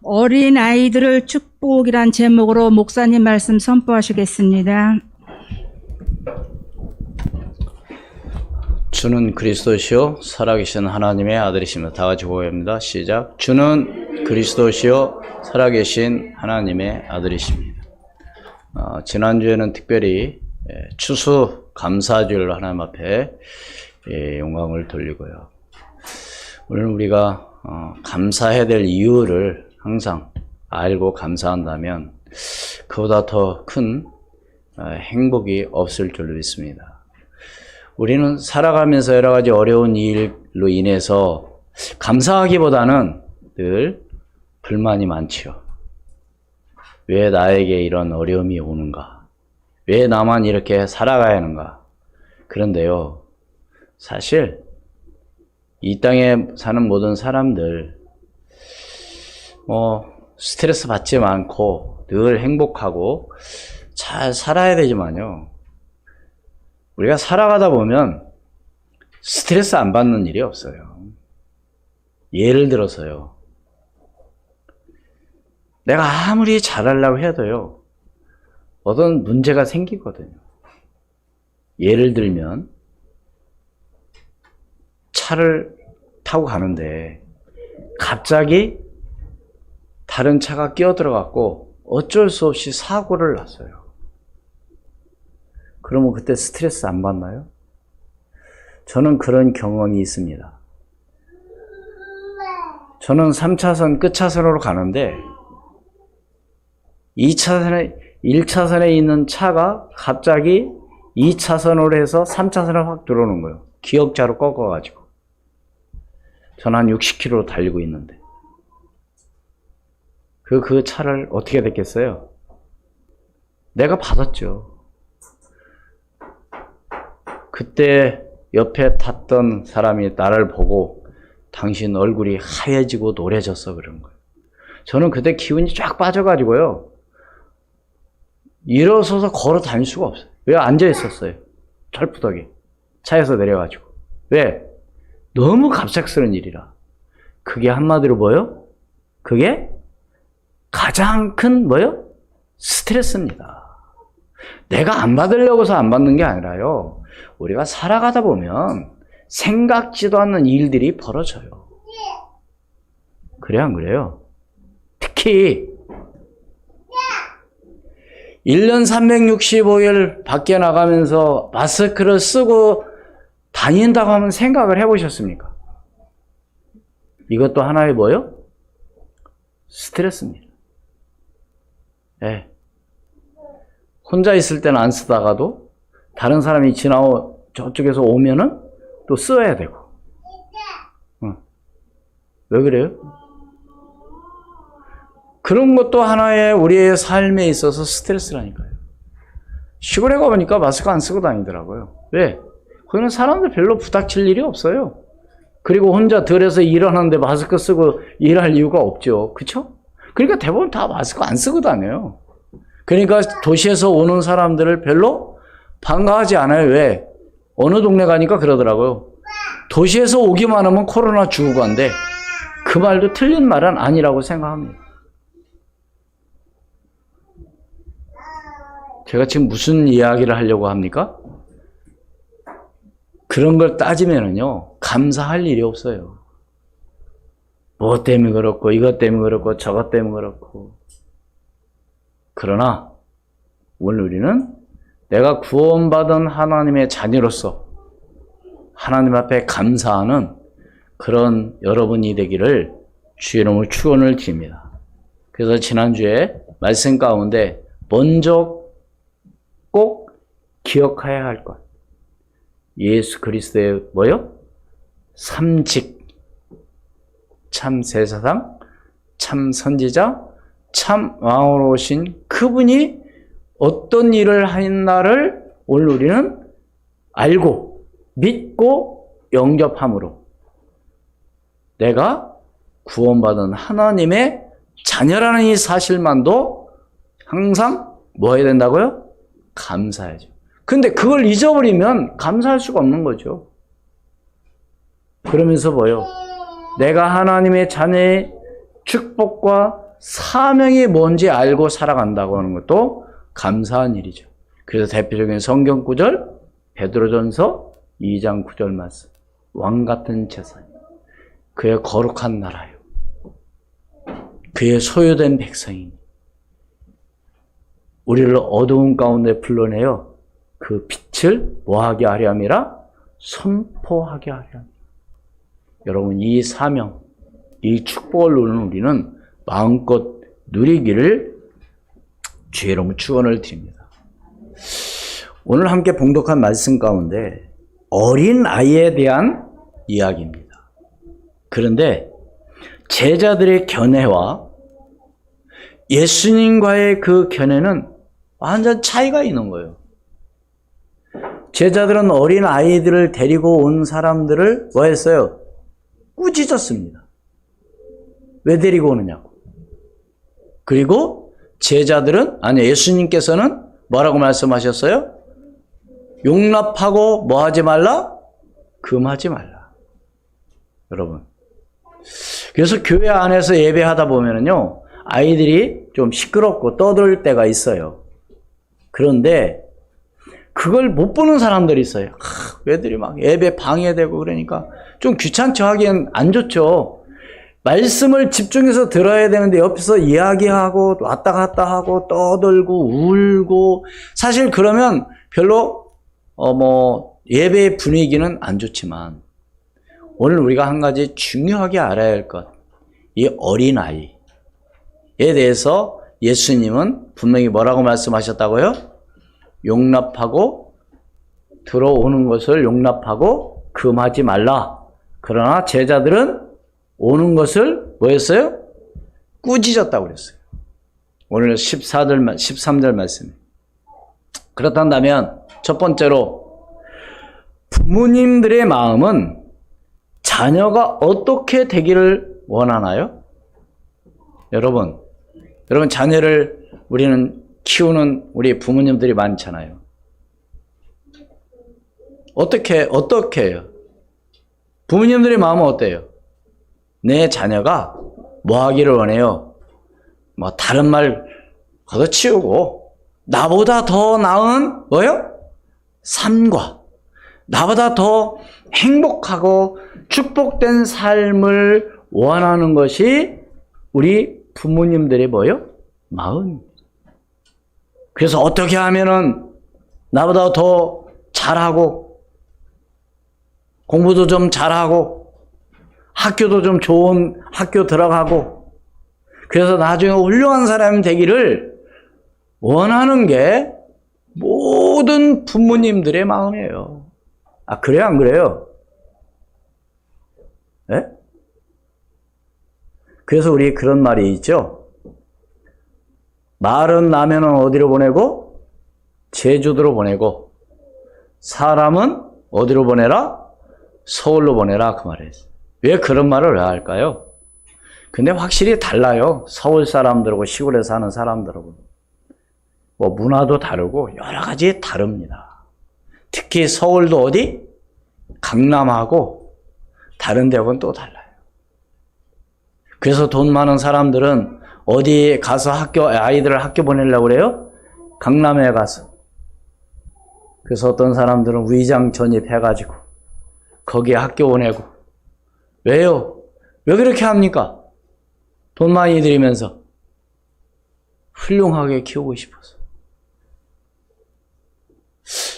어린 아이들을 축복이란 제목으로 목사님 말씀 선포하시겠습니다. 주는 그리스도시요 살아계신 하나님의 아들이십니다. 다 같이 고백합니다. 시작. 주는 그리스도시요 살아계신 하나님의 아들이십니다. 지난주에는 특별히 추수 감사주일로 하나님 앞에 영광을 돌리고요. 오늘 우리가 감사해야 될 이유를 항상 알고 감사한다면 그보다 더 큰 행복이 없을 줄로 믿습니다. 우리는 살아가면서 여러 가지 어려운 일로 인해서 감사하기보다는 늘 불만이 많지요. 왜 나에게 이런 어려움이 오는가? 왜 나만 이렇게 살아가야 하는가? 그런데요, 사실 이 땅에 사는 모든 사람들 스트레스 받지 않고 늘 행복하고 잘 살아야 되지만요, 우리가 살아가다 보면 스트레스 안 받는 일이 없어요. 예를 들어서요, 내가 아무리 잘하려고 해도요, 어떤 문제가 생기거든요. 예를 들면 차를 타고 가는데 갑자기 다른 차가 끼어들어갖고 어쩔 수 없이 사고를 났어요. 그러면 그때 스트레스 안 받나요? 저는 그런 경험이 있습니다. 저는 3차선 끝차선으로 가는데 1차선에 있는 차가 갑자기 2차선으로 해서 3차선을 확 들어오는 거예요. 기역자로 꺾어가지고. 저는 한 60km 달리고 있는데. 그 차를 어떻게 됐겠어요? 내가 받았죠. 그때 옆에 탔던 사람이 나를 보고 당신 얼굴이 하얘지고 노래졌어 그런 거예요. 저는 그때 기운이 쫙 빠져가지고요, 일어서서 걸어 다닐 수가 없어요. 왜? 앉아 있었어요. 철푸덕에 차에서 내려가지고. 왜? 너무 갑작스러운 일이라. 그게 한마디로 뭐요? 그게 가장 큰 뭐요? 스트레스입니다. 내가 안 받으려고서 안 받는 게 아니라요, 우리가 살아가다 보면 생각지도 않는 일들이 벌어져요. 그래 안 그래요? 특히 1년 365일 밖에 나가면서 마스크를 쓰고 다닌다고 하면 생각을 해보셨습니까? 이것도 하나의 뭐요? 스트레스입니다. 네. 혼자 있을 때는 안 쓰다가도 다른 사람이 저쪽에서 오면은 또 써야 되고. 왜 그래요? 그런 것도 하나의 우리의 삶에 있어서 스트레스라니까요. 시골에 가보니까 마스크 안 쓰고 다니더라고요. 왜? 거기는 사람들 별로 부닥칠 일이 없어요. 그리고 혼자 들에서 일하는데 마스크 쓰고 일할 이유가 없죠. 그쵸? 그러니까 대부분 다 마스크 안 쓰고 다녀요. 그러니까 도시에서 오는 사람들을 별로 반가워하지 않아요. 왜? 어느 동네 가니까 그러더라고요. 도시에서 오기만 하면 코로나 죽고 간대. 그 말도 틀린 말은 아니라고 생각합니다. 제가 지금 무슨 이야기를 하려고 합니까? 그런 걸 따지면은요, 감사할 일이 없어요. 뭐 때문에 그렇고, 이것 때문에 그렇고, 저것 때문에 그렇고. 그러나 오늘 우리는 내가 구원받은 하나님의 자녀로서 하나님 앞에 감사하는 그런 여러분이 되기를 주의 이름으로 축원을 드립니다. 그래서 지난주에 말씀 가운데 먼저 꼭 기억해야 할 것, 예수 그리스도의 뭐요? 삼직, 참 제사장, 참 선지자, 참 왕으로 오신 그분이 어떤 일을 했나를 오늘 우리는 알고 믿고 영접함으로 내가 구원받은 하나님의 자녀라는 이 사실만도 항상 뭐 해야 된다고요? 감사해야죠. 근데 그걸 잊어버리면 감사할 수가 없는 거죠. 그러면서 뭐요? 내가 하나님의 자녀의 축복과 사명이 뭔지 알고 살아간다고 하는 것도 감사한 일이죠. 그래서 대표적인 성경 구절, 베드로전서 2장 9절 말씀. 왕 같은 재산. 그의 거룩한 나라요. 그의 소유된 백성이니. 우리를 어두운 가운데 불러내어 그 빛을 뭐하게 하려 함이라? 선포하게 하려 함이라. 여러분, 이 사명, 이 축복을 누리는 우리는 마음껏 누리기를 주의 이름으로 축원을 드립니다. 오늘 함께 봉독한 말씀 가운데 어린 아이에 대한 이야기입니다. 그런데 제자들의 견해와 예수님과의 그 견해는 완전 차이가 있는 거예요. 제자들은 어린 아이들을 데리고 온 사람들을 뭐 했어요? 꾸짖었습니다. 왜 데리고 오느냐고. 그리고 제자들은, 아니 예수님께서는 뭐라고 말씀하셨어요? 용납하고 뭐 하지 말라? 금하지 말라. 여러분. 그래서 교회 안에서 예배하다 보면은요, 아이들이 좀 시끄럽고 떠들 때가 있어요. 그런데 그걸 못 보는 사람들이 있어요. 애들이 막 예배 방해되고 그러니까 좀 귀찮죠. 하기엔 안 좋죠. 말씀을 집중해서 들어야 되는데 옆에서 이야기하고 왔다 갔다 하고 떠들고 울고, 사실 그러면 별로 예배의 분위기는 안 좋지만, 오늘 우리가 한 가지 중요하게 알아야 할 것, 이 어린아이에 대해서 예수님은 분명히 뭐라고 말씀하셨다고요? 용납하고, 들어오는 것을 용납하고 금하지 말라. 그러나 제자들은 오는 것을 뭐 했어요? 꾸짖었다고 그랬어요. 오늘 13절 말씀. 그렇다면 첫 번째로, 부모님들의 마음은 자녀가 어떻게 되기를 원하나요? 여러분 자녀를 우리는 키우는 우리 부모님들이 많잖아요. 어떻게 해요? 부모님들의 마음은 어때요? 내 자녀가 뭐 하기를 원해요? 뭐 다른 말 걷어치우고 나보다 더 나은 뭐요? 삶과 나보다 더 행복하고 축복된 삶을 원하는 것이 우리 부모님들의 뭐요? 마음입니다. 그래서 어떻게 하면은 나보다 더 잘하고 공부도 좀 잘하고 학교도 좀 좋은 학교 들어가고, 그래서 나중에 훌륭한 사람이 되기를 원하는 게 모든 부모님들의 마음이에요. 아, 그래요? 안 그래요? 네? 그래서 우리 그런 말이 있죠. 말은 나면은 어디로 보내고? 제주도로 보내고, 사람은 어디로 보내라? 서울로 보내라. 그 말이에요. 왜 그런 말을 왜 할까요? 근데 확실히 달라요. 서울 사람들하고 시골에 사는 사람들하고. 뭐 문화도 다르고 여러 가지 다릅니다. 특히 서울도 어디? 강남하고 다른 데하고는 또 달라요. 그래서 돈 많은 사람들은 어디 가서 아이들을 학교 보내려고 그래요? 강남에 가서. 그래서 어떤 사람들은 위장 전입해가지고 거기에 학교 보내고. 왜요? 왜 그렇게 합니까? 돈 많이 들이면서. 훌륭하게 키우고 싶어서.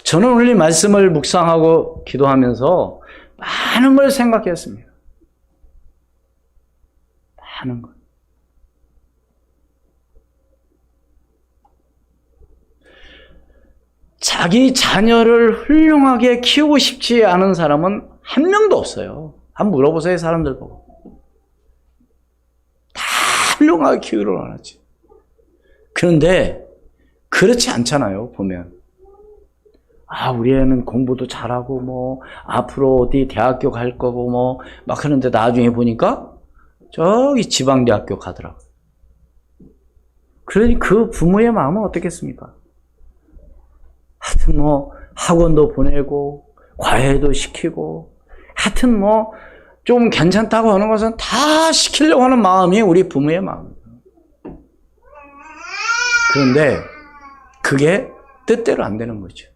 저는 오늘 이 말씀을 묵상하고 기도하면서 많은 걸 생각했습니다. 많은 것. 자기 자녀를 훌륭하게 키우고 싶지 않은 사람은 한 명도 없어요. 한번 물어보세요, 사람들 보고. 다 훌륭하게 키우기를 원하지. 그런데 그렇지 않잖아요, 보면. 아, 우리 애는 공부도 잘하고 뭐 앞으로 어디 대학교 갈 거고 뭐 막 하는데 나중에 보니까 저기 지방대학교 가더라고요. 그러니 그 부모의 마음은 어떻겠습니까? 하여튼 뭐 학원도 보내고 과외도 시키고 하여튼 뭐 좀 괜찮다고 하는 것은 다 시키려고 하는 마음이 우리 부모의 마음이에요. 그런데 그게 뜻대로 안 되는 거죠.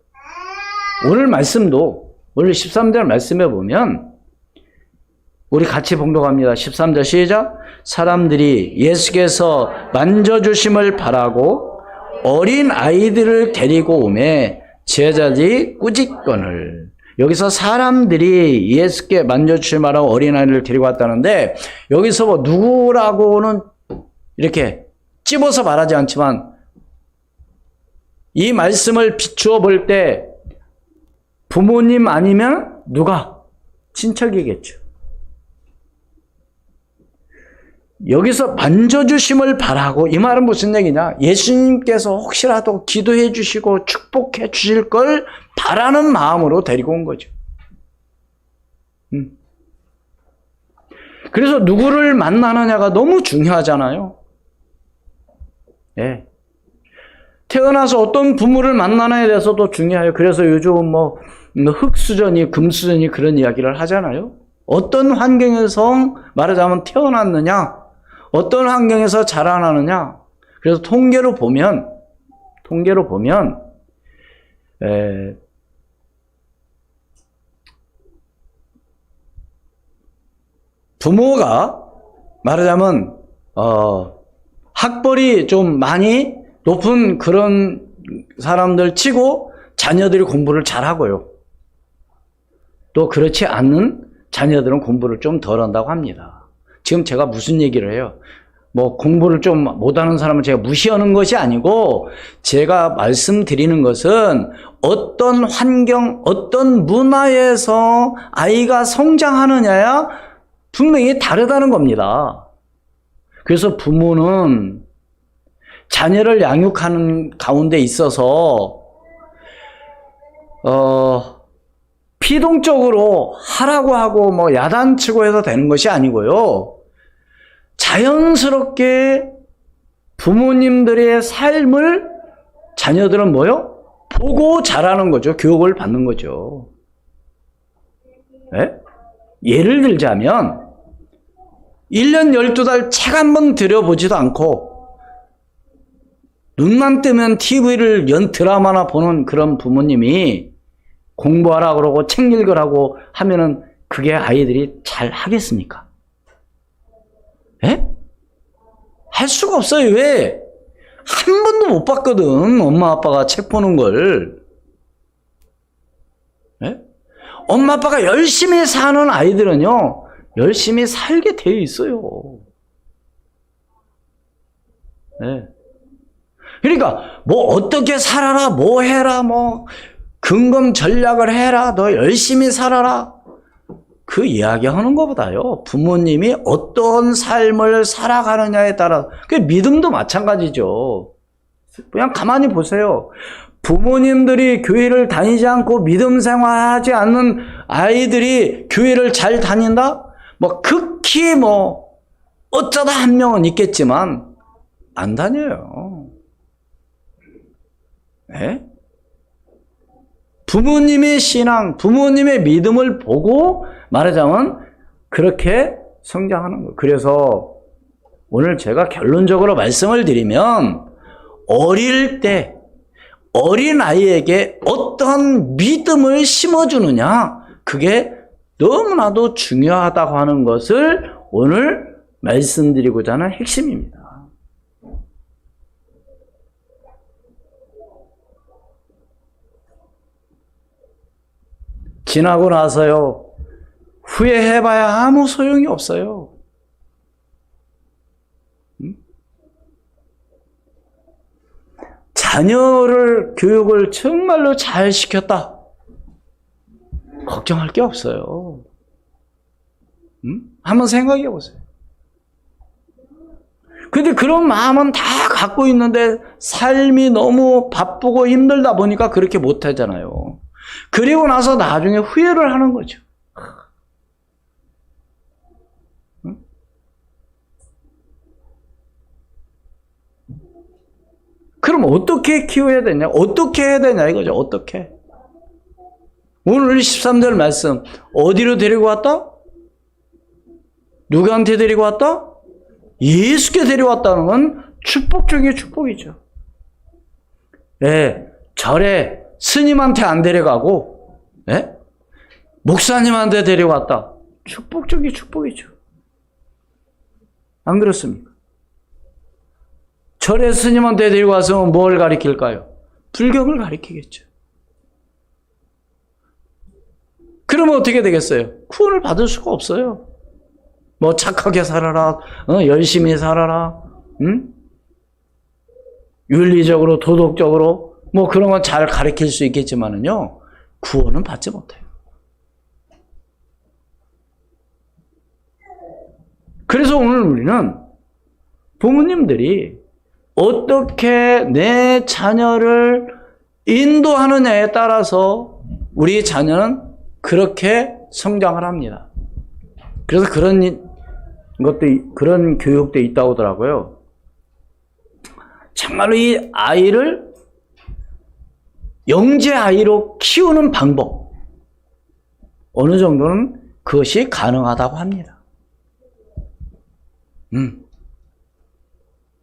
오늘 말씀도 오늘 13절 말씀에 보면 우리 같이 봉독합니다. 13절 시작. 사람들이 예수께서 만져주심을 바라고 어린 아이들을 데리고 오매 제자들이 꾸짖거늘. 여기서 사람들이 예수께 만져주심을 바라고 어린 아이를 데리고 왔다는데 여기서 뭐 누구라고는 이렇게 찝어서 말하지 않지만 이 말씀을 비추어 볼 때 부모님 아니면 누가? 친척이겠죠. 여기서 만져주심을 바라고 이 말은 무슨 얘기냐? 예수님께서 혹시라도 기도해 주시고 축복해 주실 걸 바라는 마음으로 데리고 온 거죠. 그래서 누구를 만나느냐가 너무 중요하잖아요. 예. 태어나서 어떤 부모를 만나느냐에 대해서도 중요해요. 그래서 요즘 뭐 흙수저니 금수저니 그런 이야기를 하잖아요. 어떤 환경에서 말하자면 태어났느냐, 어떤 환경에서 자라나느냐. 그래서 통계로 보면 부모가 말하자면 학벌이 좀 많이 높은 그런 사람들 치고 자녀들이 공부를 잘하고요. 또 그렇지 않는 자녀들은 공부를 좀 덜 한다고 합니다. 지금 제가 무슨 얘기를 해요? 뭐 공부를 좀 못하는 사람을 제가 무시하는 것이 아니고 제가 말씀드리는 것은 어떤 환경, 어떤 문화에서 아이가 성장하느냐야 분명히 다르다는 겁니다. 그래서 부모는 자녀를 양육하는 가운데 있어서 피동적으로 하라고 하고 뭐 야단치고 해서 되는 것이 아니고요. 자연스럽게 부모님들의 삶을 자녀들은 뭐요? 보고 자라는 거죠. 교육을 받는 거죠. 네? 예를 들자면 1년 12달 책 한 번 들여보지도 않고 눈만 뜨면 TV를 드라마나 보는 그런 부모님이 공부하라 그러고 책 읽으라고 하면은 그게 아이들이 잘 하겠습니까? 예? 할 수가 없어요. 왜? 한 번도 못 봤거든. 엄마 아빠가 책 보는 걸. 예? 엄마 아빠가 열심히 사는 아이들은요. 열심히 살게 되어 있어요. 예. 그러니까 뭐 어떻게 살아라, 뭐 해라, 뭐 근검 전략을 해라, 너 열심히 살아라. 그 이야기하는 것보다요. 부모님이 어떤 삶을 살아가느냐에 따라 그 믿음도 마찬가지죠. 그냥 가만히 보세요. 부모님들이 교회를 다니지 않고 믿음 생활하지 않는 아이들이 교회를 잘 다닌다? 뭐 극히 뭐 어쩌다 한 명은 있겠지만 안 다녀요. 네? 부모님의 신앙, 부모님의 믿음을 보고 말하자면 그렇게 성장하는 거예요. 그래서 오늘 제가 결론적으로 말씀을 드리면 어릴 때 어린 아이에게 어떤 믿음을 심어주느냐 그게 너무나도 중요하다고 하는 것을 오늘 말씀드리고자 하는 핵심입니다. 지나고 나서요. 후회해봐야 아무 소용이 없어요. 자녀를 교육을 정말로 잘 시켰다. 걱정할 게 없어요. 한번 생각해 보세요. 근데 그런 마음은 다 갖고 있는데 삶이 너무 바쁘고 힘들다 보니까 그렇게 못하잖아요. 그리고 나서 나중에 후회를 하는 거죠. 그럼 어떻게 키워야 되냐? 어떻게 해야 되냐 이거죠. 어떻게? 오늘 13절 말씀 어디로 데리고 왔다? 누구한테 데리고 왔다? 예수께 데려왔다는 건 축복 중에 축복이죠. 예, 절에 스님한테 안 데려가고, 예? 목사님한테 데려갔다. 축복적이 축복이죠. 안 그렇습니까? 절에 스님한테 데려가서 뭘 가르칠까요? 불경을 가르치겠죠. 그러면 어떻게 되겠어요? 구원을 받을 수가 없어요. 뭐 착하게 살아라, 열심히 살아라, 응? 윤리적으로, 도덕적으로 뭐 그런 건 잘 가르칠 수 있겠지만은요, 구원은 받지 못해요. 그래서 오늘 우리는 부모님들이 어떻게 내 자녀를 인도하느냐에 따라서 우리 자녀는 그렇게 성장을 합니다. 그래서 그런 교육도 있다고 하더라고요. 정말로 이 아이를 영재 아이로 키우는 방법, 어느 정도는 그것이 가능하다고 합니다.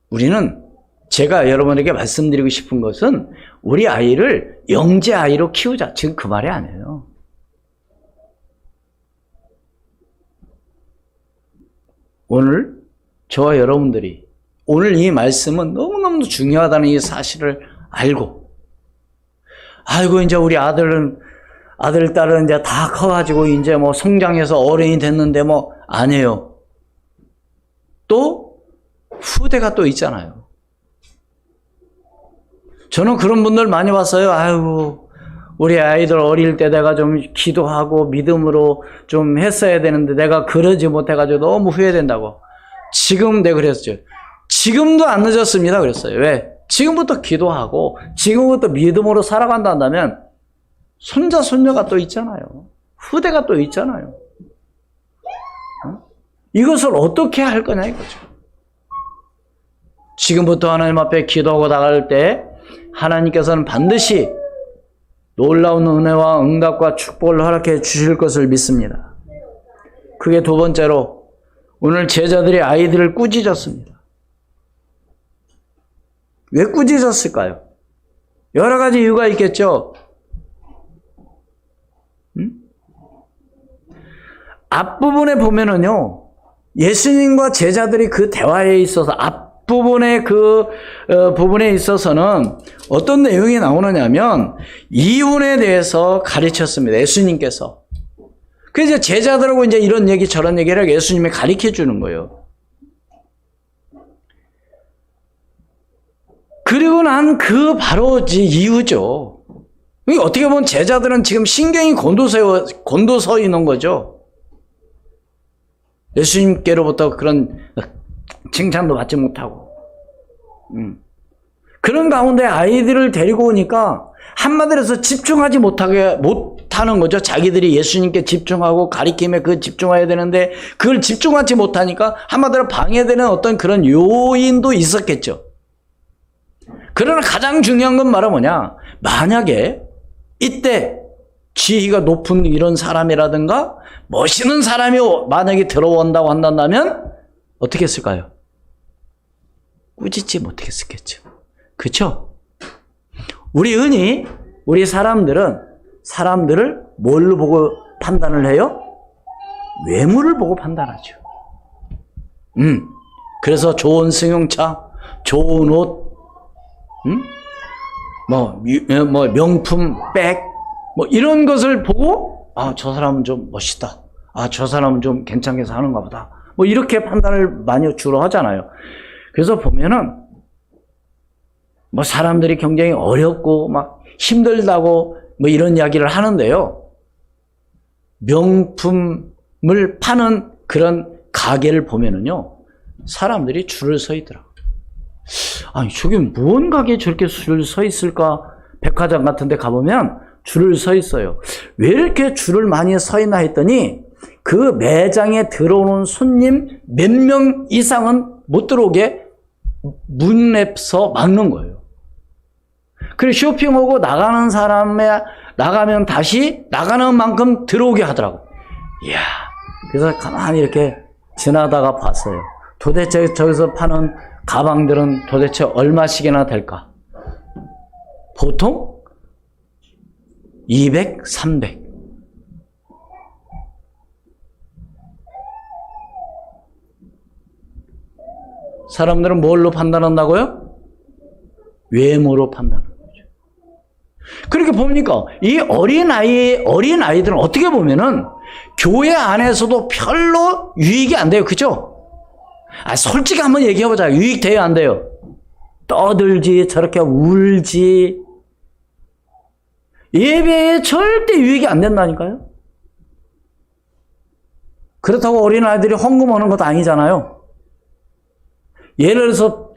우리는 제가 여러분에게 말씀드리고 싶은 것은 우리 아이를 영재 아이로 키우자. 지금 그 말이 아니에요. 오늘 저와 여러분들이 오늘 이 말씀은 너무너무 중요하다는 이 사실을 알고, 아이고 이제 우리 아들 딸은 이제 다 커가지고 이제 뭐 성장해서 어른이 됐는데 뭐 아니에요. 또 후대가 또 있잖아요. 저는 그런 분들 많이 봤어요. 아이고 우리 아이들 어릴 때 내가 좀 기도하고 믿음으로 좀 했어야 되는데 내가 그러지 못해가지고 너무 후회된다고. 지금 내가 그랬죠. 지금도 안 늦었습니다. 그랬어요. 왜? 지금부터 기도하고 지금부터 믿음으로 살아간다 한다면 손자 손녀가 또 있잖아요. 후대가 또 있잖아요. 이것을 어떻게 할 거냐 이거죠. 지금부터 하나님 앞에 기도하고 나갈 때 하나님께서는 반드시 놀라운 은혜와 응답과 축복을 허락해 주실 것을 믿습니다. 그게 두 번째로 오늘 제자들이 아이들을 꾸짖었습니다. 왜 꾸짖었을까요? 여러 가지 이유가 있겠죠. 앞부분에 보면은요, 예수님과 제자들이 그 대화에 있어서 앞부분의 부분에 있어서는 어떤 내용이 나오느냐면 이혼에 대해서 가르쳤습니다. 예수님께서. 그래서 제자들하고 이제 이런 얘기 저런 얘기를 예수님이 가르쳐 주는 거예요. 그리고 난 그 바로 이유죠. 어떻게 보면 제자들은 지금 신경이 곤두서 있는 거죠. 예수님께로부터 그런 칭찬도 받지 못하고. 그런 가운데 아이들을 데리고 오니까 한마디로 해서 집중하지 못하는 거죠. 자기들이 예수님께 집중하고 가리킴에 집중해야 되는데 그걸 집중하지 못하니까 한마디로 방해되는 어떤 그런 요인도 있었겠죠. 그러나 가장 중요한 건 바로 뭐냐? 만약에 이때 지위가 높은 이런 사람이라든가 멋있는 사람이 만약에 들어온다고 한다면 어떻게 했을까요? 꾸짖지 못했겠죠. 그렇죠? 우리 사람들은 사람들을 뭘로 보고 판단을 해요? 외모를 보고 판단하죠. 그래서 좋은 승용차, 좋은 옷, 명품 백, 이런 것을 보고, 저 사람은 좀 멋있다. 저 사람은 좀 괜찮게 사는가 보다. 이렇게 판단을 많이 주로 하잖아요. 그래서 보면은, 사람들이 굉장히 어렵고, 힘들다고, 이런 이야기를 하는데요. 명품을 파는 그런 가게를 보면은요, 사람들이 줄을 서 있더라고요. 아니, 저게 뭔 가게에 저렇게 줄을 서 있을까? 백화점 같은 데 가보면 줄을 서 있어요. 왜 이렇게 줄을 많이 서 있나 했더니 그 매장에 들어오는 손님 몇 명 이상은 못 들어오게 문에서 막는 거예요. 그리고 쇼핑하고 나가는 나가면 다시 나가는 만큼 들어오게 하더라고. 이야, 그래서 가만히 이렇게 지나다가 봤어요. 도대체 저기서 파는 가방들은 도대체 얼마씩이나 될까? 보통 200, 300. 사람들은 뭘로 판단한다고요? 외모로 판단하는 거죠. 그렇게 봅니까? 이 어린아이들은 어떻게 보면은 교회 안에서도 별로 유익이 안 돼요. 그죠? 솔직히 한번 얘기해보자. 유익 돼요? 안 돼요? 떠들지, 저렇게 울지. 예배에 절대 유익이 안 된다니까요? 그렇다고 어린아이들이 헌금하는 것도 아니잖아요. 예를 들어서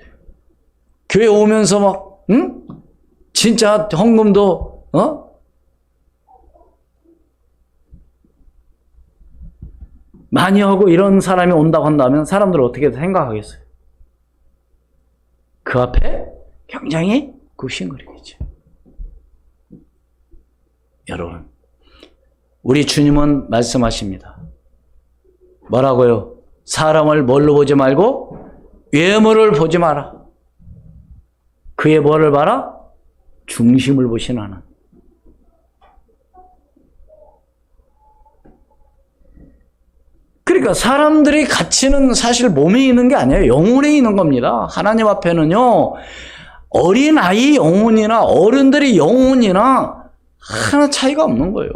교회 오면서 막 진짜 헌금도 많이 하고 이런 사람이 온다고 한다면 사람들은 어떻게 생각하겠어요? 그 앞에 굉장히 굽신거리겠죠. 여러분, 우리 주님은 말씀하십니다. 뭐라고요? 사람을 뭘로 보지 말고 외모를 보지 마라. 그의 뭐를 봐라? 중심을 보시는 하나님. 그러니까 사람들의 가치는 사실 몸에 있는 게 아니에요. 영혼에 있는 겁니다. 하나님 앞에는요, 어린아이 영혼이나 어른들의 영혼이나 하나 차이가 없는 거예요.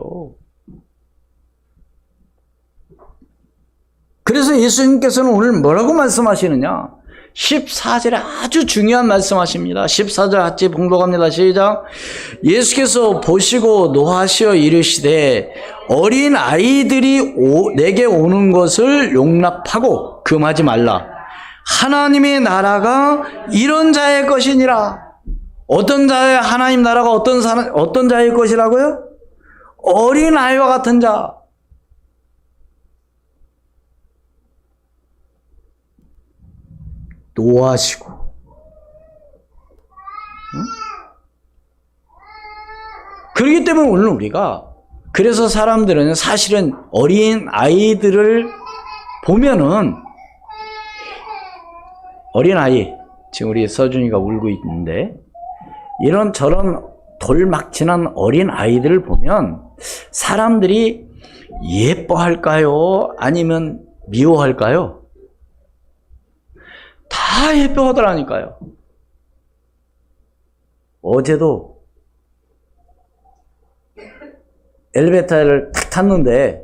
그래서 예수님께서는 오늘 뭐라고 말씀하시느냐? 14절에 아주 중요한 말씀하십니다. 14절 같이 봉독합니다. 시작. 예수께서 보시고 노하시어 이르시되 어린 아이들이 내게 오는 것을 용납하고 금하지 말라. 하나님의 나라가 이런 자의 것이니라. 어떤 자의 하나님 나라가 어떤 자의 것이라고요? 어린 아이와 같은 자. 노하시고. 그렇기 때문에 오늘 우리가 그래서 사람들은 사실은 어린 아이들을 보면은 어린 아이 지금 우리 서준이가 울고 있는데 이런 저런 돌막진한 어린 아이들을 보면 사람들이 예뻐할까요? 아니면 미워할까요? 다 예뻐하더라니까요. 어제도 엘리베이터를 탁 탔는데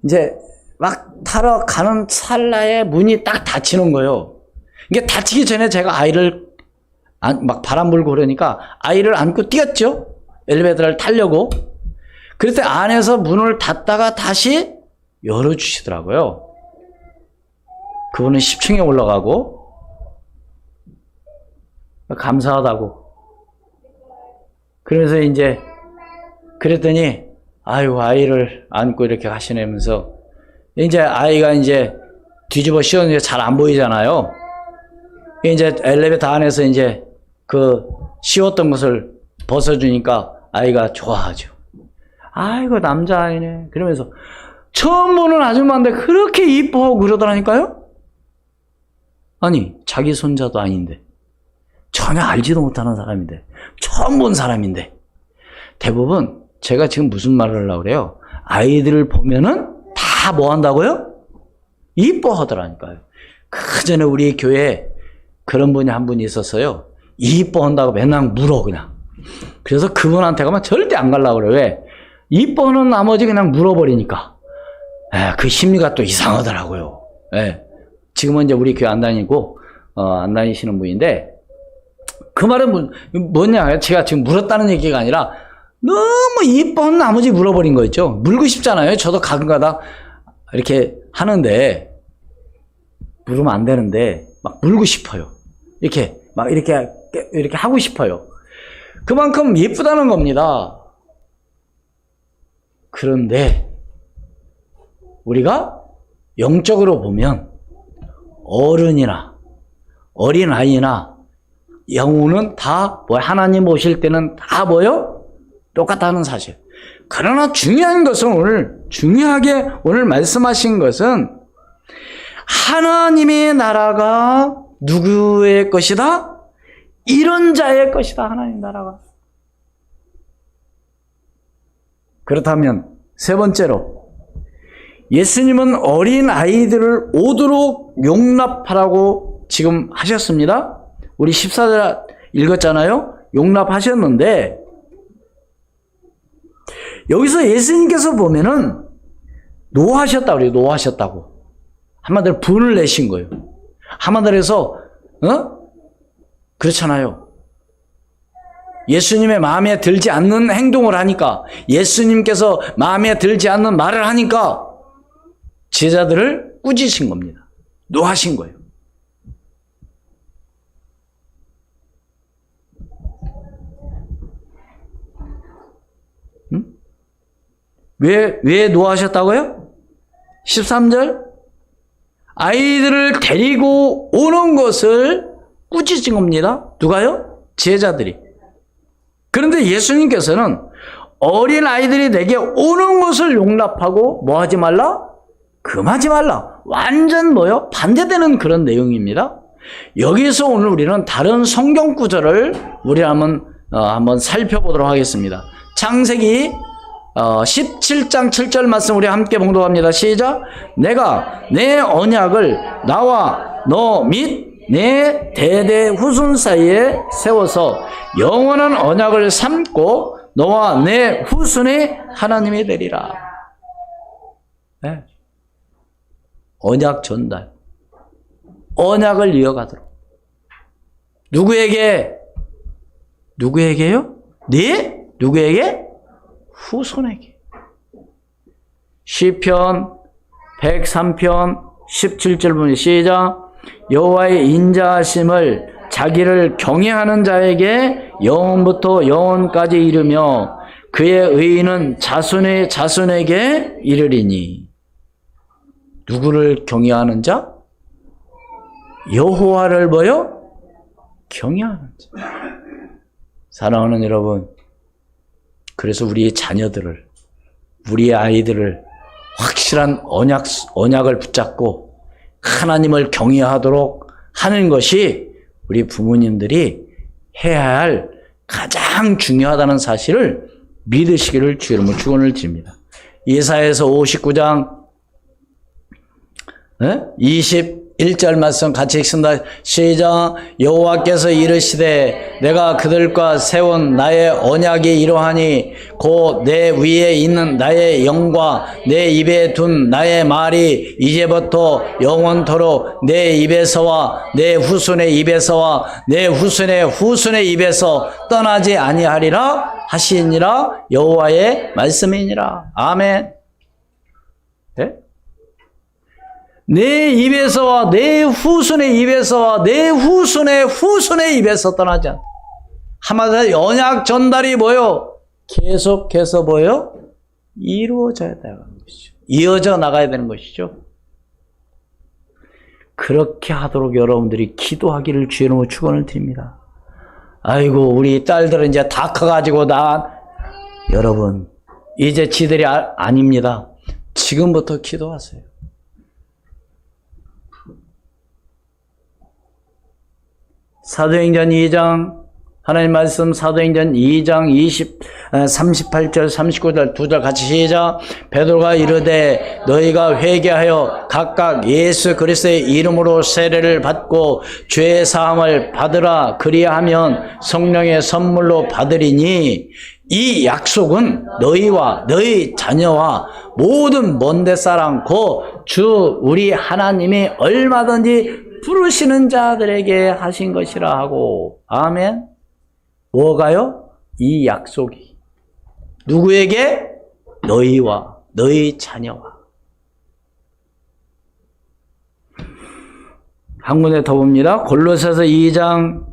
이제 막 타러 가는 찰나에 문이 딱 닫히는 거예요. 이게 닫히기 전에 제가 아이를 막 바람 불고 그러니까 아이를 안고 뛰었죠. 엘리베이터를 타려고. 그래서 안에서 문을 닫다가 다시 열어주시더라고요. 그분은 10층에 올라가고 감사하다고. 그래서 이제 그랬더니 아유 아이를 안고 이렇게 가시면서 이제 아이가 이제 뒤집어 씌웠는데 잘 안 보이잖아요. 이제 엘리베이터 안에서 이제 그 씌웠던 것을 벗어주니까 아이가 좋아하죠. 아이고 남자아이네. 그러면서 처음 보는 아줌마인데 그렇게 이뻐하고 그러더라니까요. 아니 자기 손자도 아닌데 전혀 알지도 못하는 사람인데 처음 본 사람인데 대부분 제가 지금 무슨 말을 하려고 그래요? 아이들을 보면은 다 뭐 한다고요? 이뻐하더라니까요. 그 전에 우리 교회에 그런 분이 한 분이 있었어요. 이뻐한다고 맨날 물어 그냥. 그래서 그분한테 가면 절대 안 가려고 그래요. 왜? 이뻐하는 나머지 그냥 물어버리니까. 그 심리가 또 이상하더라고요. 지금은 이제 우리 교회 안 다니고 안 다니시는 분인데 그 말은 뭐냐? 제가 지금 물었다는 얘기가 아니라 너무 이뻐한 나머지 물어버린 거 있죠. 물고 싶잖아요. 저도 가끔가다 이렇게 하는데 물으면 안 되는데 막 물고 싶어요. 이렇게 막 이렇게 하고 싶어요. 그만큼 예쁘다는 겁니다. 그런데 우리가 영적으로 보면 어른이나 어린아이나 영혼은 다 뭐 하나님 오실 때는 다 뭐요? 똑같다는 사실. 그러나 중요한 것은 중요하게 오늘 말씀하신 것은 하나님의 나라가 누구의 것이다? 이런 자의 것이다. 하나님 나라가. 그렇다면 세 번째로 예수님은 어린 아이들을 오도록 용납하라고 지금 하셨습니다. 우리 14절 읽었잖아요. 용납하셨는데 여기서 예수님께서 보면은 노하셨다고 그래요. 노하셨다고. 한마디로 분을 내신 거예요. 한마디로 해서 그렇잖아요. 예수님의 마음에 들지 않는 행동을 하니까, 예수님께서 마음에 들지 않는 말을 하니까 제자들을 꾸짖으신 겁니다. 노하신 거예요. 왜 노하셨다고요? 13절 아이들을 데리고 오는 것을 꾸짖은 겁니다. 누가요? 제자들이. 그런데 예수님께서는 어린 아이들이 내게 오는 것을 용납하고 뭐 하지 말라? 금하지 말라. 완전 뭐요? 반대되는 그런 내용입니다. 여기서 오늘 우리는 다른 성경 구절을 우리 한번 살펴보도록 하겠습니다. 창세기 17장 7절 말씀 우리 함께 봉독합니다. 시작. 내가 내 언약을 나와 너 및 내 대대 후손 사이에 세워서 영원한 언약을 삼고 너와 내 후손의 하나님이 되리라. 네. 언약 전달. 언약을 이어가도록. 누구에게요? 네? 누구에게? 후손에게. 시편 103편 17절 보면 시작. 여호와의 인자하심을 자기를 경외하는 자에게 영원부터 영원까지 이르며 그의 의인은 자손의 자손에게 이르리니. 누구를 경외하는 자? 여호와를 뭐요? 경외하는 자. 사랑하는 여러분, 그래서 우리의 자녀들을, 우리의 아이들을 확실한 언약을 붙잡고 하나님을 경외하도록 하는 것이 우리 부모님들이 해야 할 가장 중요하다는 사실을 믿으시기를 주 이름으로 축원을 드립니다. 예사야서 59장 21절 말씀 같이 읽습니다. 시작. 여호와께서 이르시되 내가 그들과 세운 나의 언약이 이러하니 곧 내 위에 있는 나의 영과 내 입에 둔 나의 말이 이제부터 영원토록 내 입에서와 내 후손의 입에서와 내 후손의 후손의 입에서 떠나지 아니하리라 하시니라. 여호와의 말씀이니라. 아멘. 네? 내 입에서와 내 후손의 입에서와 내 후손의 후손의 입에서 떠나지 않다. 한마디로 언약 전달이 뭐요? 계속해서 뭐요? 이루어져야 되는 것이죠. 이어져 나가야 되는 것이죠. 그렇게 하도록 여러분들이 기도하기를 주의 이름으로 축원을 드립니다. 아이고 우리 딸들은 이제 다 커가지고 여러분 이제 지들이 아닙니다. 지금부터 기도하세요. 사도행전 2장 하나님 말씀 사도행전 2장 38절 39절 2절 같이 시작. 베드로가 이르되 너희가 회개하여 각각 예수 그리스도의 이름으로 세례를 받고 죄 사함을 받으라. 그리하면 성령의 선물로 받으리니 이 약속은 너희와 너희 자녀와 모든 먼데 사람 곧 주 우리 하나님이 얼마든지 부르시는 자들에게 하신 것이라 하고. 아멘. 뭐가요? 이 약속이 누구에게? 너희와 너희 자녀와. 한 군데 더 봅니다. 골로새서 2장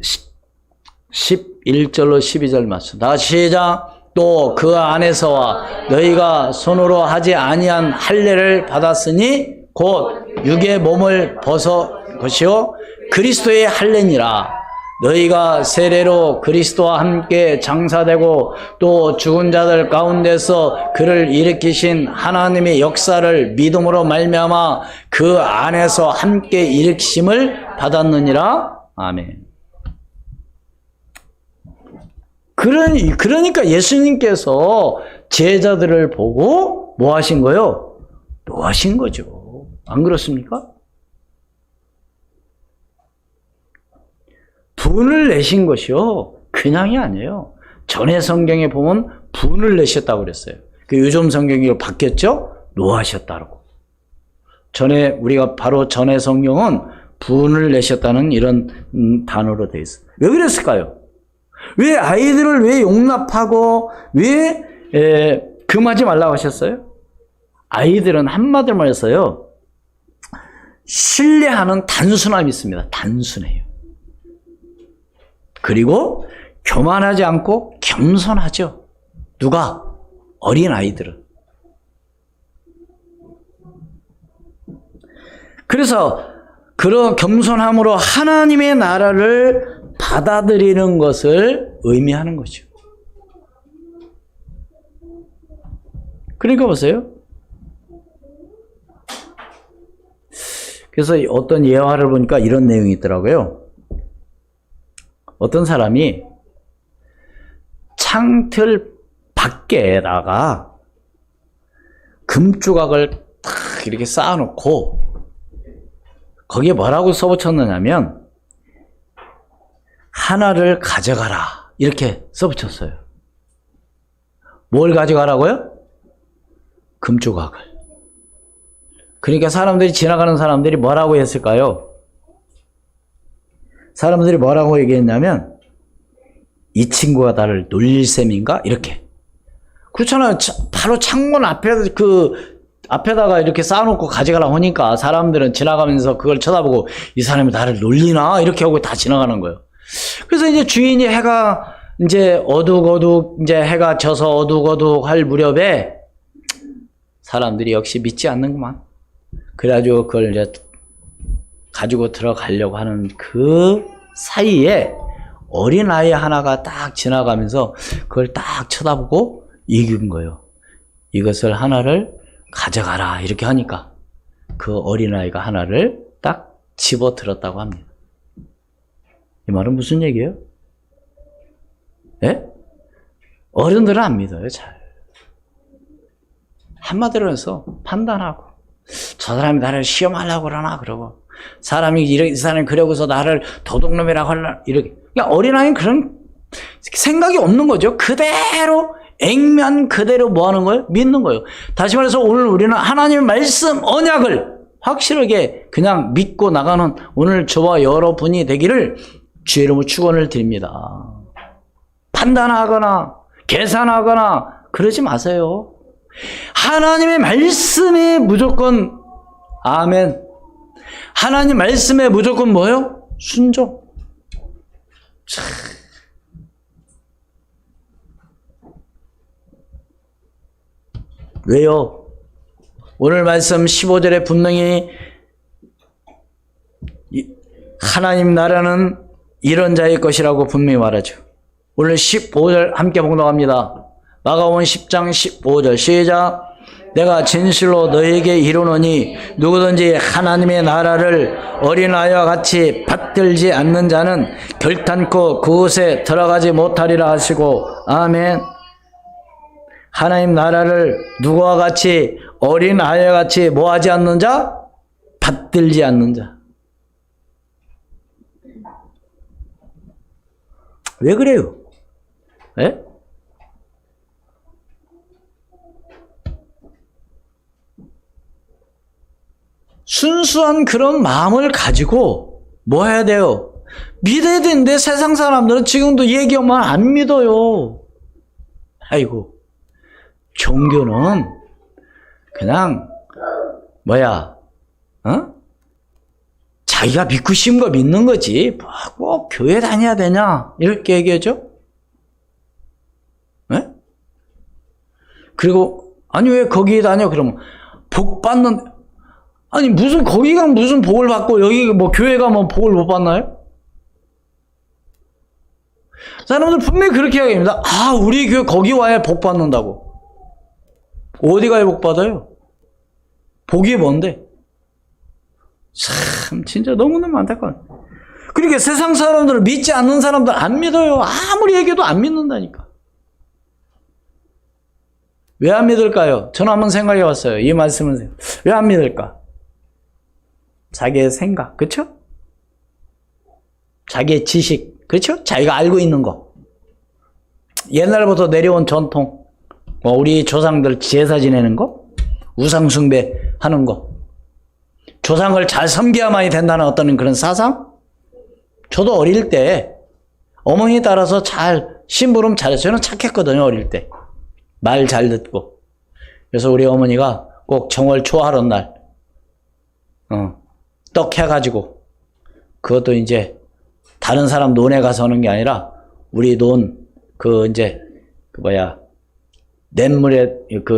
11절로 12절 말씀. 다 시작. 또 그 안에서와 너희가 손으로 하지 아니한 할례를 받았으니 곧 육의 몸을 벗어 것이요 그리스도의 할례니라. 너희가 세례로 그리스도와 함께 장사되고 또 죽은 자들 가운데서 그를 일으키신 하나님의 역사를 믿음으로 말미암아 그 안에서 함께 일으키심을 받았느니라. 아멘. 그러니까 예수님께서 제자들을 보고 뭐 하신 거요? 노하신 거죠. 안 그렇습니까? 분을 내신 것이요. 그냥이 아니에요. 전에 성경에 보면 분을 내셨다고 그랬어요. 요즘 성경이 바뀌었죠? 노하셨다고. 전에 우리가 바로 전에 성경은 분을 내셨다는 이런 단어로 되어 있어요. 왜 그랬을까요? 왜 아이들을 왜 용납하고 왜 금하지 말라고 하셨어요? 아이들은 한마디로 말해서요. 신뢰하는 단순함이 있습니다. 단순해요. 그리고 교만하지 않고 겸손하죠. 누가? 어린 아이들은. 그래서 그런 겸손함으로 하나님의 나라를 받아들이는 것을 의미하는 거죠. 그러니까 보세요. 그래서 어떤 예화를 보니까 이런 내용이 있더라고요. 어떤 사람이 창틀 밖에다가 금조각을 탁 이렇게 쌓아놓고 거기에 뭐라고 써붙였느냐면 하나를 가져가라 이렇게 써붙였어요. 뭘 가져가라고요? 금조각을. 그러니까 사람들이 지나가는 사람들이 뭐라고 했을까요? 사람들이 뭐라고 얘기했냐면 이 친구가 나를 놀릴 셈인가? 이렇게. 그렇잖아요. 바로 창문 앞에다가 이렇게 쌓아놓고 가져가라고 하니까 사람들은 지나가면서 그걸 쳐다보고 이 사람이 나를 놀리나? 이렇게 하고 다 지나가는 거예요. 그래서 이제 주인이 해가 이제 어둑어둑 이제 해가 져서 어둑어둑 할 무렵에 사람들이 역시 믿지 않는구만. 그래가지고 그걸 이제 가지고 들어가려고 하는 그 사이에 어린아이 하나가 딱 지나가면서 그걸 딱 쳐다보고 얘기한 거예요. 이것을 하나를 가져가라 이렇게 하니까 그 어린아이가 하나를 딱 집어 들었다고 합니다. 이 말은 무슨 얘기예요? 예? 어른들은 안 믿어요. 잘. 한마디로 해서 판단하고 저 사람이 나를 시험하려고 그러나 그러고 이 사람이 그러고서 나를 도둑놈이라고 하려나 이렇게. 그러니까 어린아이는 그런 생각이 없는 거죠. 그대로 액면 그대로 뭐 하는 거예요? 믿는 거예요. 다시 말해서 오늘 우리는 하나님의 말씀 언약을 확실하게 그냥 믿고 나가는 오늘 저와 여러분이 되기를 주의 이름으로 축원을 드립니다. 판단하거나 계산하거나 그러지 마세요. 하나님의 말씀에 무조건 아멘. 하나님 말씀에 무조건 뭐예요? 순종. 왜요? 오늘 말씀 15절에 분명히 하나님 나라는 이런 자의 것이라고 분명히 말하죠. 오늘 15절 함께 봉독합니다. 마가복음 10장 15절 시작. 내가 진실로 너에게 이르노니 누구든지 하나님의 나라를 어린아이와 같이 받들지 않는 자는 결단코 그곳에 들어가지 못하리라 하시고 아멘. 하나님 나라를 누구와 같이 어린아이와 같이 뭐하지 않는 자? 받들지 않는 자. 왜 그래요? 예? 순수한 그런 마음을 가지고 뭐 해야 돼요? 믿어야 되는데 세상 사람들은 지금도 얘기하면 안 믿어요. 아이고, 종교는 그냥 자기가 믿고 싶은 거 믿는 거지 뭐 교회 다녀야 되냐 이렇게 얘기하죠. 네? 그리고 아니 왜 거기 다녀? 그러면 복 받는 아니 무슨 거기가 무슨 복을 받고 여기 뭐 교회가 뭐 복을 못 받나요? 사람들 분명히 그렇게 이야기합니다. 아 우리 교회 거기 와야 복 받는다고. 어디 가야 복 받아요? 복이 뭔데? 참 진짜 너무너무 안타까워. 그러니까 세상 사람들을 믿지 않는 사람들 안 믿어요. 아무리 얘기해도 안 믿는다니까. 왜 안 믿을까요? 저는 한번 생각해 봤어요. 이 말씀은 왜 안 믿을까? 자기의 생각, 그렇죠? 자기의 지식, 그렇죠? 자기가 알고 있는 거. 옛날부터 내려온 전통, 우리 조상들 제사 지내는 거, 우상 숭배하는 거, 조상을 잘 섬겨야만이 된다는 어떤 그런 사상? 저도 어릴 때 어머니 따라서 잘 심부름 잘했어요. 저는 착했거든요, 어릴 때. 말 잘 듣고. 그래서 우리 어머니가 꼭 정월 초하룻 날, 떡 해가지고, 그것도 이제 다른 사람 논에 가서 하는 게 아니라, 우리 논, 냇물에,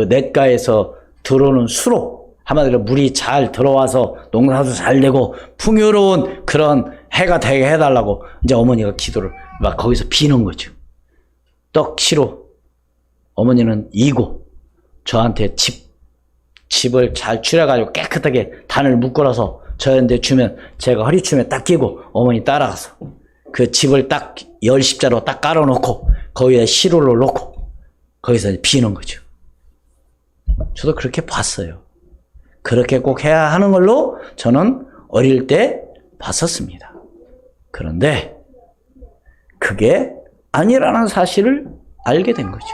냇가에서 들어오는 수로, 한마디로 물이 잘 들어와서 농사도 잘 되고, 풍요로운 그런 해가 되게 해달라고, 이제 어머니가 기도를 막 거기서 비는 거죠. 떡 시로. 어머니는 이고, 저한테 집을 잘 추려가지고 깨끗하게 단을 묶어서 저한테 주면 제가 허리춤에 딱 끼고 어머니 따라가서 그 집을 딱 열십자로 딱 깔아놓고 거기에 시루를 놓고 거기서 비는 거죠. 저도 그렇게 봤어요. 그렇게 꼭 해야 하는 걸로 저는 어릴 때 봤었습니다. 그런데 그게 아니라는 사실을 알게 된 거죠.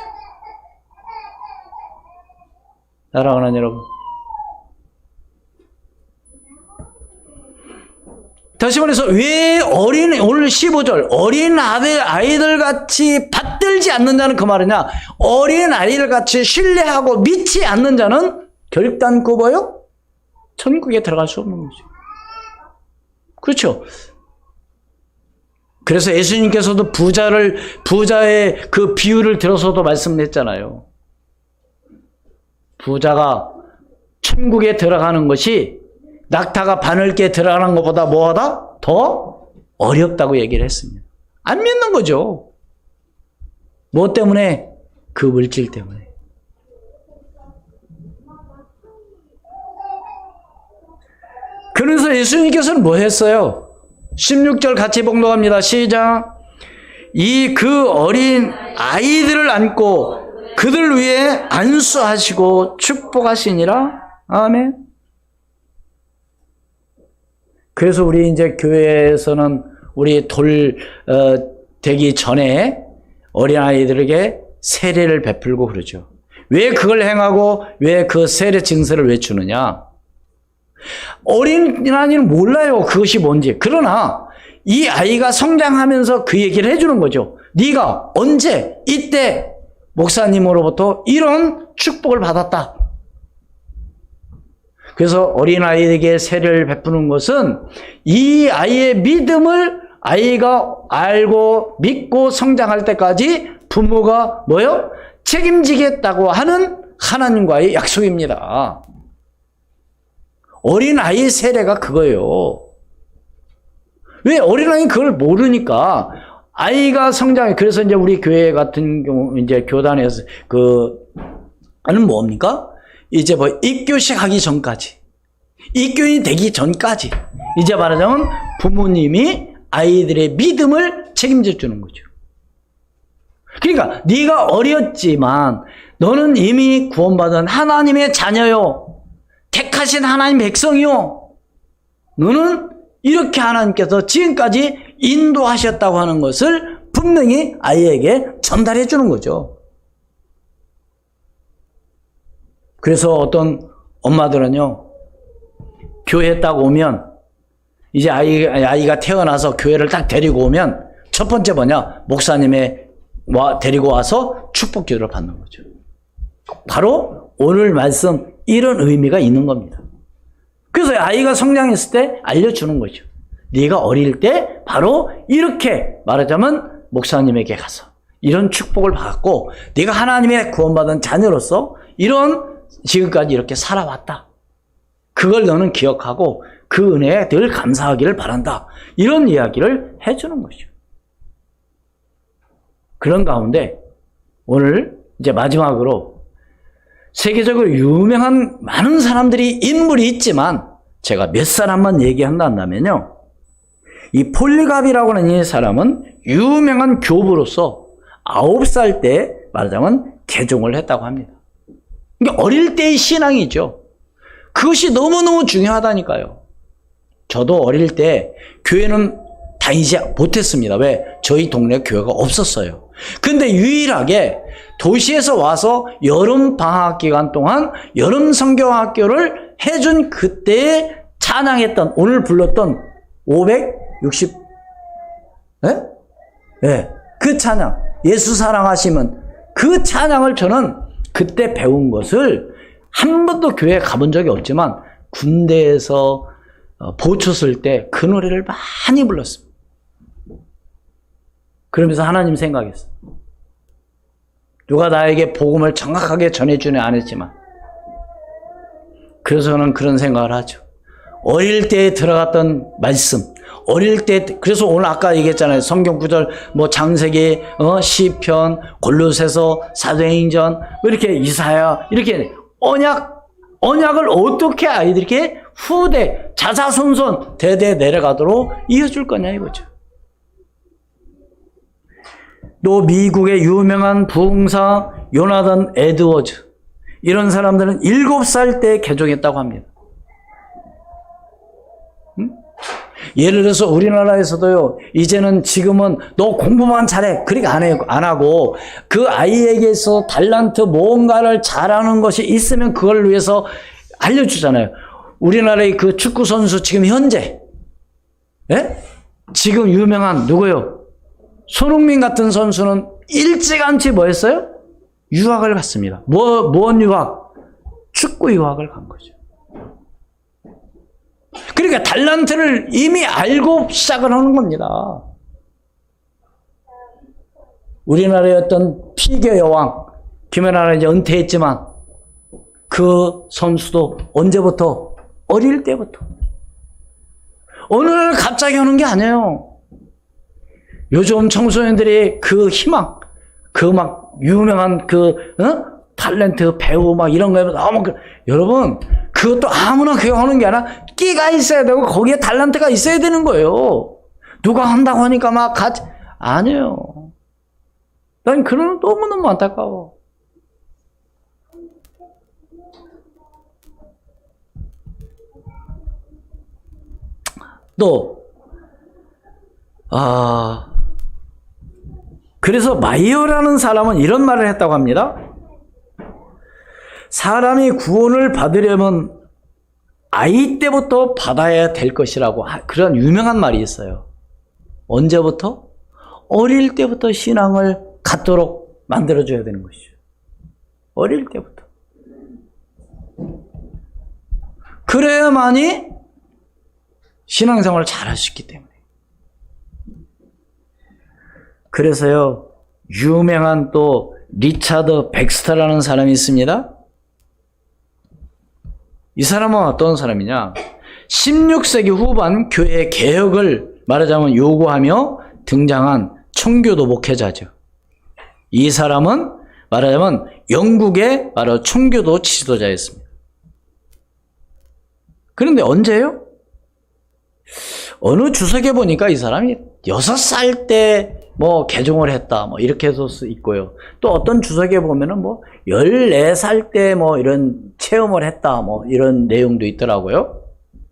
사랑하는 여러분, 다시 말해서 왜 오늘 15절 어린 아이들 같이 받들지 않는 자는 그 말이냐, 어린 아이들 같이 신뢰하고 믿지 않는 자는 결단코 뭐요? 천국에 들어갈 수 없는 거죠. 그렇죠? 그래서 예수님께서도 부자의 그 비유를 들어서도 말씀했잖아요. 부자가 천국에 들어가는 것이 낙타가 바늘기에 들어가는 것보다 뭐하다? 더 어렵다고 얘기를 했습니다. 안 믿는 거죠. 뭐 때문에? 그 물질 때문에. 그래서 예수님께서는 뭐 했어요? 16절 같이 봉독합니다. 시작. 그 어린 아이들을 안고 그들 위에 안수하시고 축복하시니라. 아멘. 그래서 우리 이제 교회에서는 우리 되기 전에 어린아이들에게 세례를 베풀고 그러죠. 왜 그걸 행하고 왜 그 세례 증서를 왜 주느냐? 어린아이는 몰라요. 그것이 뭔지. 그러나 이 아이가 성장하면서 그 얘기를 해주는 거죠. 네가 언제 이때 목사님으로부터 이런 축복을 받았다. 그래서 어린아이에게 세례를 베푸는 것은 이 아이의 믿음을 아이가 알고 믿고 성장할 때까지 부모가 뭐요? 책임지겠다고 하는 하나님과의 약속입니다. 어린아이의 세례가 그거예요. 왜? 어린아이는 그걸 모르니까. 아이가 성장해. 그래서 이제 우리 교회 같은 경우, 이제 교단에서 는 뭡니까? 이제 입교식 하기 전까지. 입교인이 되기 전까지. 이제 말하자면 부모님이 아이들의 믿음을 책임져 주는 거죠. 그러니까 네가 어렸지만 너는 이미 구원받은 하나님의 자녀요. 택하신 하나님 백성이요. 너는 이렇게 하나님께서 지금까지 인도하셨다고 하는 것을 분명히 아이에게 전달해 주는 거죠. 그래서 어떤 엄마들은요, 교회에 딱 오면, 이제 아이가 태어나서 교회를 딱 데리고 오면, 첫 번째 뭐냐? 데리고 와서 축복 기도를 받는 거죠. 바로 오늘 말씀, 이런 의미가 있는 겁니다. 그래서 아이가 성장했을 때 알려주는 거죠. 네가 어릴 때 바로 이렇게 말하자면 목사님에게 가서 이런 축복을 받고 네가 하나님의 구원받은 자녀로서 이런 지금까지 이렇게 살아왔다. 그걸 너는 기억하고 그 은혜에 늘 감사하기를 바란다. 이런 이야기를 해주는 거죠. 그런 가운데 오늘 이제 마지막으로 세계적으로 유명한 많은 사람들이 인물이 있지만 제가 몇 사람만 얘기한다면요. 이 폴리갑이라고 하는 이 사람은 유명한 교부로서 9살 때 말하자면 개종을 했다고 합니다. 그러니까 어릴 때의 신앙이죠. 그것이 너무너무 중요하다니까요. 저도 어릴 때 교회는 다니지 못했습니다. 왜? 저희 동네 교회가 없었어요. 근데 유일하게 도시에서 와서 여름 방학 기간 동안 여름 성경학교를 해준 그때에 찬양했던, 오늘 불렀던 560, 네? 네. 그 찬양, 예수 사랑하시면 그 찬양을 저는 그때 배운 것을 한 번도 교회에 가본 적이 없지만 군대에서 보초 쓸 때 그 노래를 많이 불렀습니다. 그러면서 하나님 생각했어요. 누가 나에게 복음을 정확하게 전해주네 안 했지만, 그래서 저는 그런 생각을 하죠. 어릴 때 들어갔던 말씀, 어릴 때, 그래서 오늘 아까 얘기했잖아요. 성경 구절, 뭐 창세기, 시편, 골로새서, 사도행전, 이렇게 이사야, 이렇게 언약을 어떻게 아이들에게 후대, 자자손손, 대대 내려가도록 이어줄 거냐 이거죠. 또 미국의 유명한 부흥사 요나단 에드워즈, 이런 사람들은 7살 때 개종했다고 합니다. 예를 들어서 우리나라에서도요, 이제는 지금은 너 공부만 잘해. 그렇게 안 하고, 그 아이에게서 달란트 뭔가를 잘하는 것이 있으면 그걸 위해서 알려주잖아요. 우리나라의 그 축구선수 지금 현재, 예? 지금 유명한 누구요? 손흥민 같은 선수는 일찌감치 뭐 했어요? 유학을 갔습니다. 뭔 유학? 축구 유학을 간 거죠. 그러니까 달란트를 이미 알고 시작을 하는 겁니다. 우리나라의 어떤 피겨 여왕, 김연아는 이제 은퇴했지만 그 선수도 언제부터? 어릴 때부터. 어느 날 갑자기 하는 게 아니에요. 요즘 청소년들이 그 희망, 그 막 유명한 탤런트 배우 막 이런 거에 너무 여러분, 그것도 아무나 그거 하는 게 아니라 끼가 있어야 되고 거기에 탤런트가 있어야 되는 거예요. 누가 한다고 하니까 막 같이, 아니에요. 난 그런 거 너무너무 안타까워. 또 그래서 마이어라는 사람은 이런 말을 했다고 합니다. 사람이 구원을 받으려면 아이 때부터 받아야 될 것이라고, 그런 유명한 말이 있어요. 언제부터? 어릴 때부터 신앙을 갖도록 만들어줘야 되는 것이죠. 어릴 때부터. 그래야만이 신앙생활을 잘할 수 있기 때문에. 그래서요, 유명한 또 리차드 백스터라는 사람이 있습니다. 이 사람은 어떤 사람이냐? 16세기 후반 교회 개혁을 말하자면 요구하며 등장한 청교도 목회자죠. 이 사람은 말하자면 영국의 바로 청교도 지도자였습니다. 그런데 언제요? 어느 주석에 보니까 이 사람이 6살 때 뭐 개종을 했다, 뭐 이렇게 해서 있고요. 또 어떤 주석에 보면은 뭐 14살 때 뭐 이런 체험을 했다, 뭐 이런 내용도 있더라고요.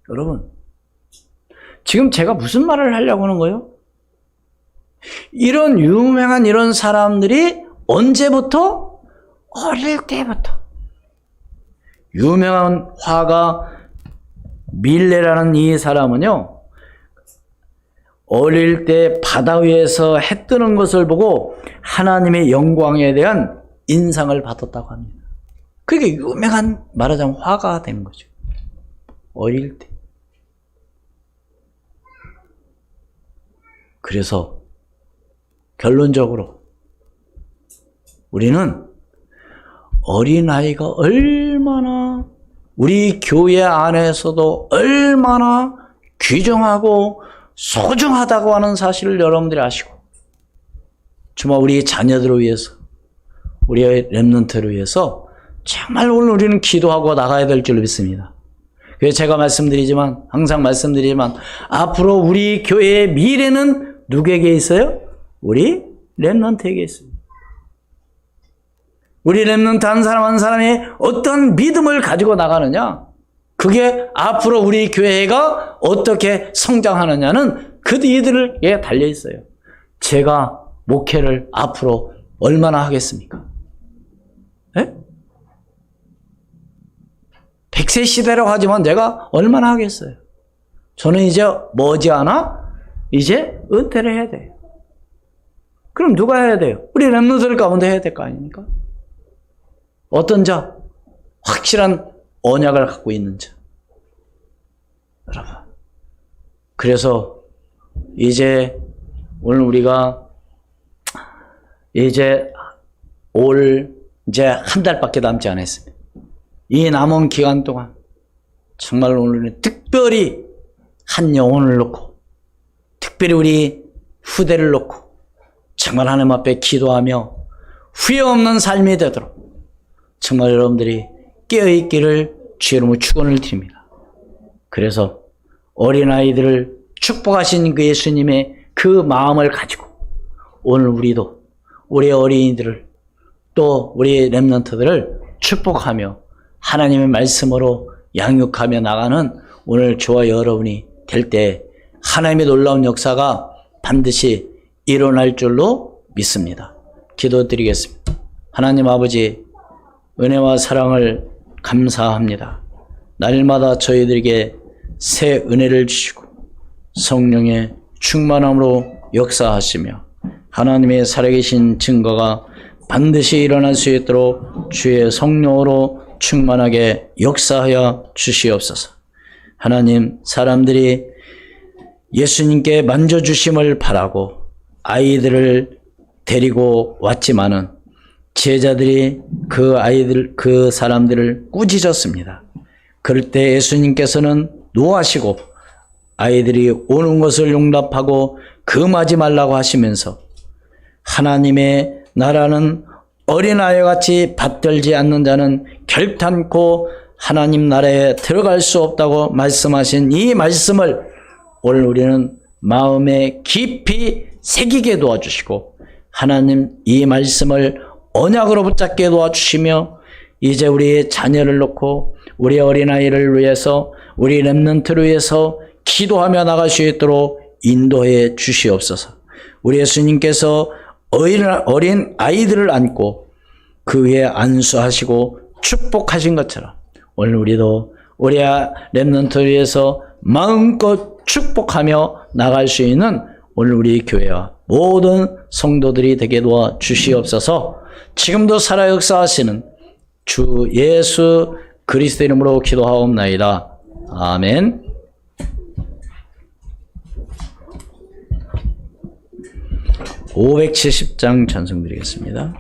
여러분, 지금 제가 무슨 말을 하려고 하는 거예요? 이런 유명한 이런 사람들이 언제부터? 어릴 때부터. 유명한 화가 밀레라는 이 사람은요, 어릴 때 바다 위에서 해 뜨는 것을 보고 하나님의 영광에 대한 인상을 받았다고 합니다. 그게 유명한 말하자면 화가가 되는 거죠. 어릴 때. 그래서 결론적으로 우리는 어린아이가 얼마나 우리 교회 안에서도 얼마나 귀중하고 소중하다고 하는 사실을 여러분들이 아시고, 정말 우리 자녀들을 위해서, 우리의 렘넌트를 위해서 정말 오늘 우리는 기도하고 나가야 될 줄 믿습니다. 그래서 제가 말씀드리지만, 항상 말씀드리지만, 앞으로 우리 교회의 미래는 누구에게 있어요? 우리 렘넌트에게 있습니다. 우리 렘넌트 한 사람 한 사람이 어떤 믿음을 가지고 나가느냐, 그게 앞으로 우리 교회가 어떻게 성장하느냐는 그 이들에 달려 있어요. 제가 목회를 앞으로 얼마나 하겠습니까? 네? 100세 시대라고 하지만 내가 얼마나 하겠어요? 저는 이제 머지않아 이제 은퇴를 해야 돼요. 그럼 누가 해야 돼요? 우리 렘넌트들 가운데 해야 될 거 아닙니까? 어떤 자? 확실한 언약을 갖고 있는 자. 여러분. 그래서 이제 오늘 우리가 이제 이제 한 달밖에 남지 않았습니다. 이 남은 기간 동안 정말 오늘은 특별히 한 영혼을 놓고, 특별히 우리 후대를 놓고 정말 하나님 앞에 기도하며 후회 없는 삶이 되도록 정말 여러분들이 깨어있기를 주의 이름으로 축원을 드립니다. 그래서 어린아이들을 축복하신 그 예수님의 그 마음을 가지고 오늘 우리도 우리 어린이들을 또 우리 렘넌트들을 축복하며 하나님의 말씀으로 양육하며 나가는 오늘 저와 여러분이 될 때 하나님의 놀라운 역사가 반드시 일어날 줄로 믿습니다. 기도드리겠습니다. 하나님 아버지, 은혜와 사랑을 감사합니다. 날마다 저희들에게 새 은혜를 주시고 성령의 충만함으로 역사하시며 하나님의 살아계신 증거가 반드시 일어날 수 있도록 주의 성령으로 충만하게 역사하여 주시옵소서. 하나님, 사람들이 예수님께 만져주심을 바라고 아이들을 데리고 왔지만은 제자들이 그 사람들을 꾸짖었습니다. 그럴 때 예수님께서는 노하시고 아이들이 오는 것을 용납하고 금하지 말라고 하시면서 하나님의 나라는 어린아이와 같이 받들지 않는 자는 결단코 하나님 나라에 들어갈 수 없다고 말씀하신 이 말씀을 오늘 우리는 마음에 깊이 새기게 도와주시고 하나님 이 말씀을 언약으로 붙잡게 도와주시며 이제 우리의 자녀를 놓고 우리 어린아이를 위해서 우리 렘넌트를 위해서 기도하며 나갈 수 있도록 인도해 주시옵소서. 우리 예수님께서 어린 아이들을 안고 그 위에 안수하시고 축복하신 것처럼 오늘 우리도 우리 렘넌트를 위해서 마음껏 축복하며 나갈 수 있는 오늘 우리 교회와 모든 성도들이 되게 도와 주시옵소서. 지금도 살아 역사하시는 주 예수 그리스도 이름으로 기도하옵나이다. 아멘. 570장 찬송 드리겠습니다.